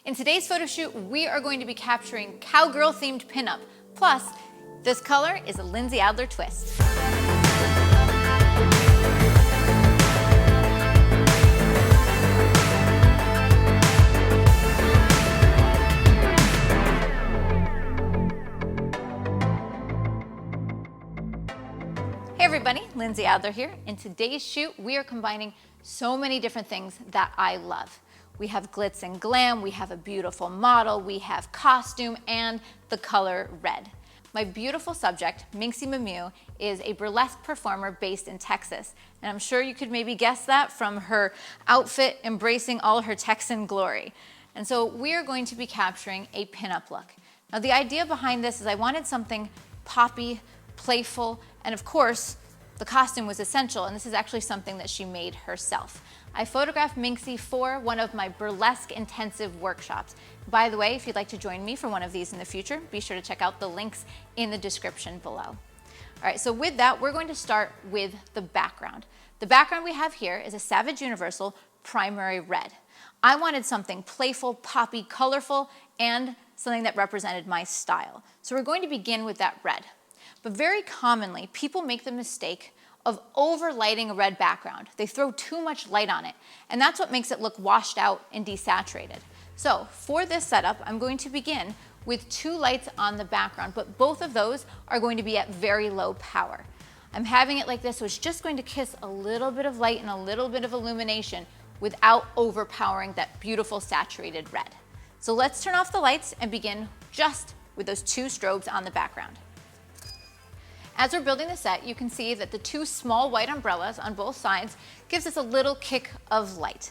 In today's photo shoot, we are going to be capturing cowgirl-themed pinup. Plus, this color is a Lindsay Adler twist. Hey everybody, Lindsay Adler here. In today's shoot, we are combining so many different things that I love. We have glitz and glam, we have a beautiful model, we have costume, and the color red. My beautiful subject, Minxie Mamu, is a burlesque performer based in Texas. And I'm sure you could maybe guess that from her outfit embracing all her Texan glory. And so we are going to be capturing a pinup look. Now the idea behind this is I wanted something poppy, playful, and of course, the costume was essential, and this is actually something that she made herself. I photographed Minxie for one of my burlesque intensive workshops. By the way, if you'd like to join me for one of these in the future, be sure to check out the links in the description below. All right, so with that, we're going to start with the background. The background we have here is a Savage Universal primary red. I wanted something playful, poppy, colorful, and something that represented my style. So we're going to begin with that red. But very commonly, people make the mistake of overlighting a red background. They throw too much light on it, and that's what makes it look washed out and desaturated. So for this setup, I'm going to begin with 2 lights on the background, but both of those are going to be at very low power. I'm having it like this, so it's just going to kiss a little bit of light and a little bit of illumination without overpowering that beautiful saturated red. So let's turn off the lights and begin just with those 2 strobes on the background. As we're building the set, you can see that the 2 small white umbrellas on both sides gives us a little kick of light.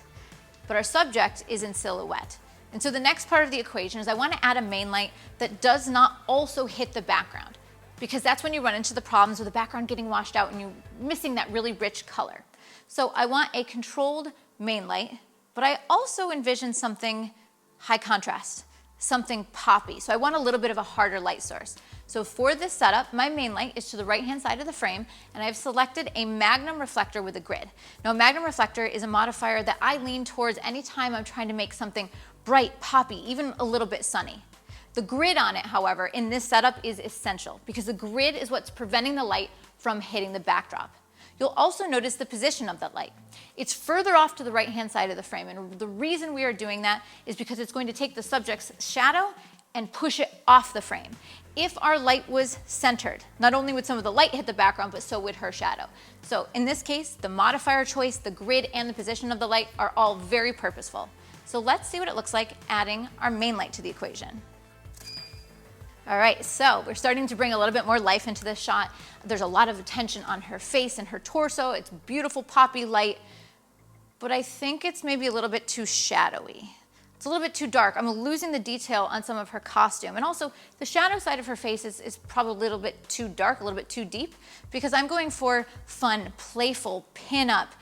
But our subject is in silhouette. And so the next part of the equation is I want to add a main light that does not also hit the background, because that's when you run into the problems with the background getting washed out and you missing that really rich color. So I want a controlled main light, but I also envision something high contrast, something poppy. So I want a little bit of a harder light source. So for this setup, my main light is to the right-hand side of the frame, and I've selected a Magnum reflector with a grid. Now, a Magnum reflector is a modifier that I lean towards anytime I'm trying to make something bright, poppy, even a little bit sunny. The grid on it, however, in this setup is essential because the grid is what's preventing the light from hitting the backdrop. You'll also notice the position of that light. It's further off to the right-hand side of the frame, and the reason we are doing that is because it's going to take the subject's shadow and push it off the frame. If our light was centered, not only would some of the light hit the background, but so would her shadow. So in this case, the modifier choice, the grid, and the position of the light are all very purposeful. So let's see what it looks like adding our main light to the equation. All right, so we're starting to bring a little bit more life into this shot. There's a lot of attention on her face and her torso. It's beautiful poppy light, but I think it's maybe a little bit too shadowy. It's a little bit too dark. I'm losing the detail on some of her costume. And also, the shadow side of her face is probably a little bit too dark, a little bit too deep, because I'm going for fun, playful, pin-up.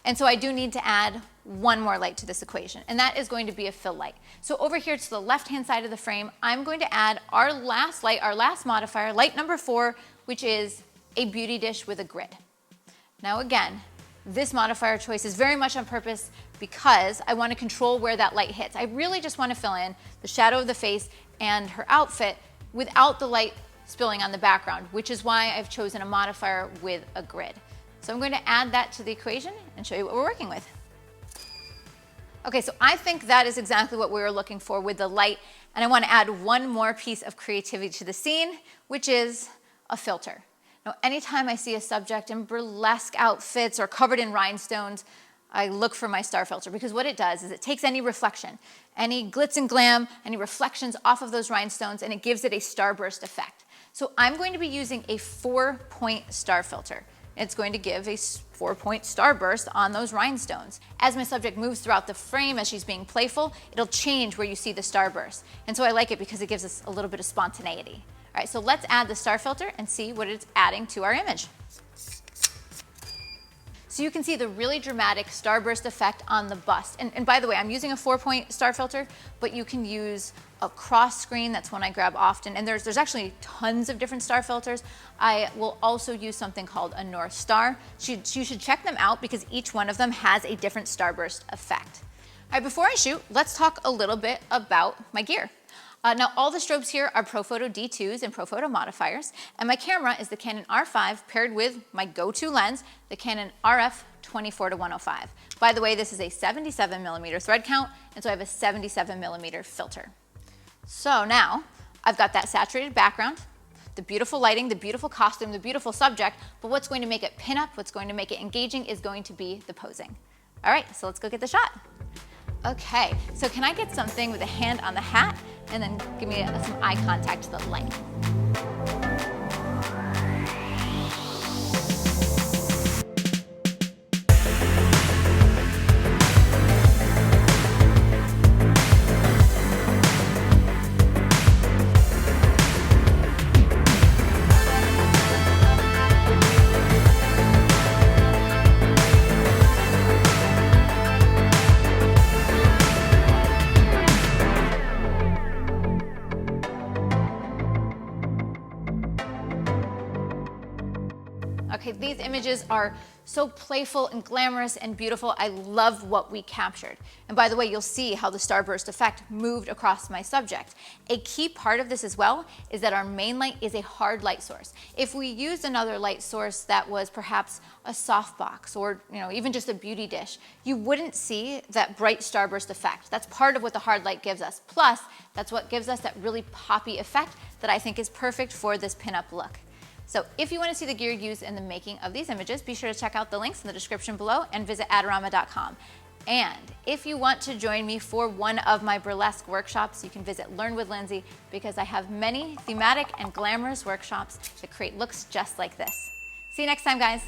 And so I do need to add one more light to this equation, and that is going to be a fill light. So over here to the left-hand side of the frame, I'm going to add our last light, our last modifier, light number 4, which is a beauty dish with a grid. Now again, this modifier choice is very much on purpose because I want to control where that light hits. I really just want to fill in the shadow of the face and her outfit without the light spilling on the background, which is why I've chosen a modifier with a grid. So I'm going to add that to the equation and show you what we're working with. Okay, so I think that is exactly what we were looking for with the light, and I want to add one more piece of creativity to the scene, which is a filter. Now, anytime I see a subject in burlesque outfits or covered in rhinestones, I look for my star filter, because what it does is it takes any reflection, any glitz and glam, any reflections off of those rhinestones, and it gives it a starburst effect. So I'm going to be using a 4-point star filter. It's going to give a 4-point starburst on those rhinestones. As my subject moves throughout the frame, as she's being playful, it'll change where you see the starburst. And so I like it because it gives us a little bit of spontaneity. All right, so let's add the star filter and see what it's adding to our image. So you can see the really dramatic starburst effect on the bust. And by the way, I'm using a 4-point star filter, but you can use a cross screen. That's one I grab often. And there's actually tons of different star filters. I will also use something called a North Star. You should check them out because each one of them has a different starburst effect. All right, before I shoot, let's talk a little bit about my gear. Now, all the strobes here are Profoto D2s and Profoto modifiers, and my camera is the Canon R5 paired with my go-to lens, the Canon RF 24-105. By the way, this is a 77mm thread count, and so I have a 77mm filter. So now, I've got that saturated background, the beautiful lighting, the beautiful costume, the beautiful subject, but what's going to make it pin up, what's going to make it engaging is going to be the posing. All right, so let's go get the shot. Okay, so can I get something with a hand on the hat and then give me some eye contact to the light? Okay, these images are so playful and glamorous and beautiful. I love what we captured. And by the way, you'll see how the starburst effect moved across my subject. A key part of this as well is that our main light is a hard light source. If we used another light source that was perhaps a softbox or even just a beauty dish, you wouldn't see that bright starburst effect. That's part of what the hard light gives us. Plus, that's what gives us that really poppy effect that I think is perfect for this pinup look. So if you want to see the gear used in the making of these images, be sure to check out the links in the description below and visit adorama.com. And if you want to join me for one of my burlesque workshops, you can visit Learn with Lindsay because I have many thematic and glamorous workshops that create looks just like this. See you next time, guys.